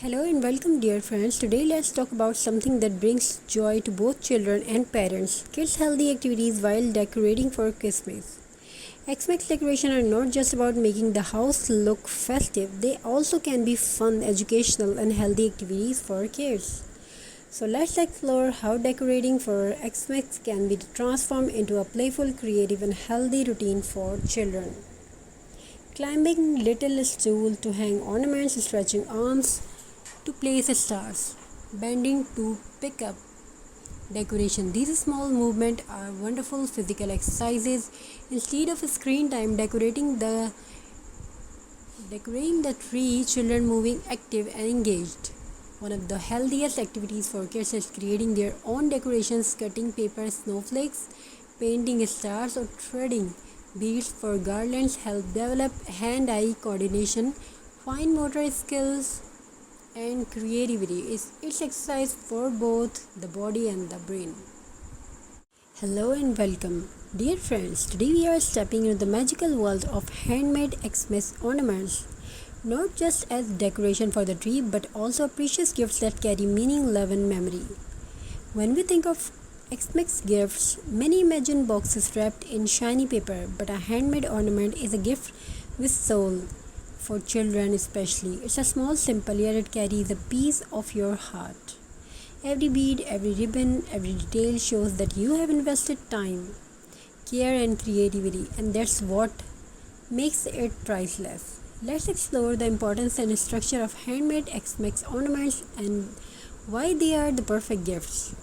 Hello and welcome, dear friends. Today, let's talk about something that brings joy to both children and parents, kids' healthy activities while decorating for Christmas. Xmas decorations are not just about making the house look festive, they also can be fun, educational, and healthy activities for kids. So, let's explore how decorating for Xmas can be transformed into a playful, creative, and healthy routine for children. Climbing little stool to hang ornaments, stretching arms to place stars, bending to pick up decoration. These small movements are wonderful physical exercises. Instead of screen time, decorating the tree, children moving active and engaged. One of the healthiest activities for kids is creating their own decorations, cutting paper snowflakes, painting stars, or threading beads for garlands help develop hand-eye coordination, fine motor skills, and creativity. It's exercise for both the body and the brain. Hello and welcome, dear friends. Today we are stepping into the magical world of handmade Xmas ornaments. Not just as decoration for the tree, but also precious gifts that carry meaning, love, and memory. When we think of Xmas gifts, many imagine boxes wrapped in shiny paper, but a handmade ornament is a gift with soul. For children especially, it's a small, simple, yet it carries a piece of your heart. Every bead, every ribbon, every detail shows that you have invested time, care, and creativity, and that's what makes it priceless. Let's explore the importance and structure of handmade Xmas ornaments and why they are the perfect gifts.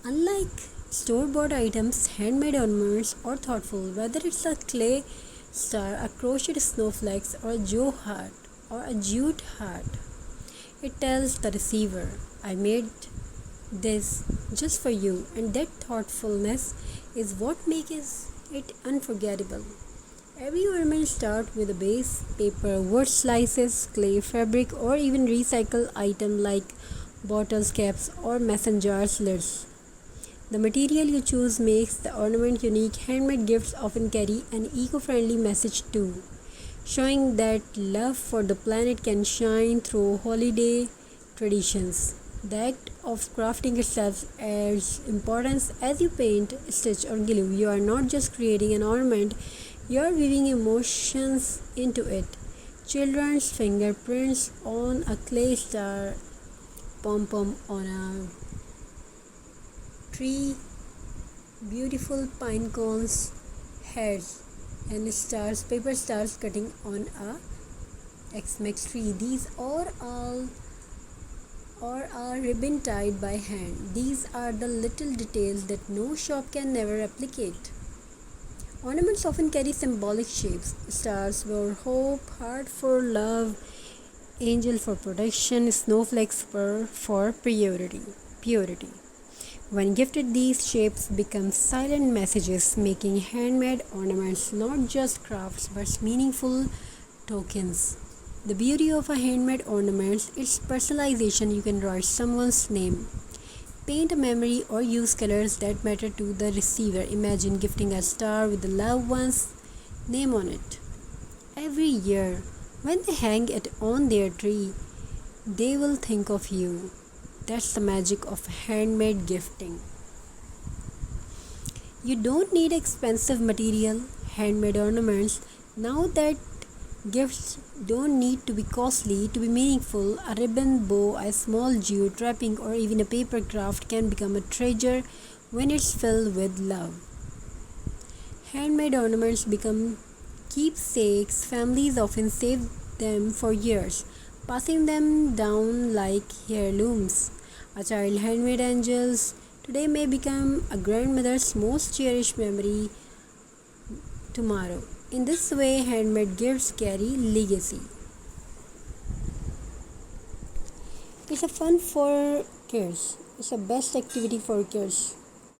Unlike store-bought items, handmade ornaments are thoughtful, whether it's a clay star, a crocheted snowflakes, or a jute heart. It tells the receiver, I made this just for you, and that thoughtfulness is what makes it unforgettable. Every ornament starts with a base, paper, wood slices, clay, fabric, or even recycled item like bottles, caps, or mason jars lids. The material you choose makes the ornament unique. Handmade gifts often carry an eco-friendly message too, showing that love for the planet can shine through holiday traditions. The act of crafting itself adds importance as you paint, stitch, or glue. You are not just creating an ornament, you are weaving emotions into it. Children's fingerprints on a clay star, pom-pom on a tree, beautiful pine cones, heads, and stars, paper stars cutting on a Xmas tree. These are all or a ribbon tied by hand. These are the little details that no shop can never replicate. Ornaments often carry symbolic shapes. Stars for hope, heart for love, angel for protection, snowflakes for purity. When gifted, these shapes become silent messages, making handmade ornaments not just crafts but meaningful tokens. The beauty of a handmade ornament is personalization. You can write someone's name, paint a memory, or use colors that matter to the receiver. Imagine gifting a star with the loved one's name on it. Every year, when they hang it on their tree, they will think of you. That's the magic of handmade gifting. You don't need expensive material, handmade ornaments. Now that gifts don't need to be costly to be meaningful, a ribbon, bow, a small jute wrapping, or even a paper craft can become a treasure when it's filled with love. Handmade ornaments become keepsakes. Families often save them for years, passing them down like heirlooms. A child handmade angels today may become a grandmother's most cherished memory tomorrow. In this way, handmade gifts carry legacy. It's a fun for kids. It's a best activity for kids.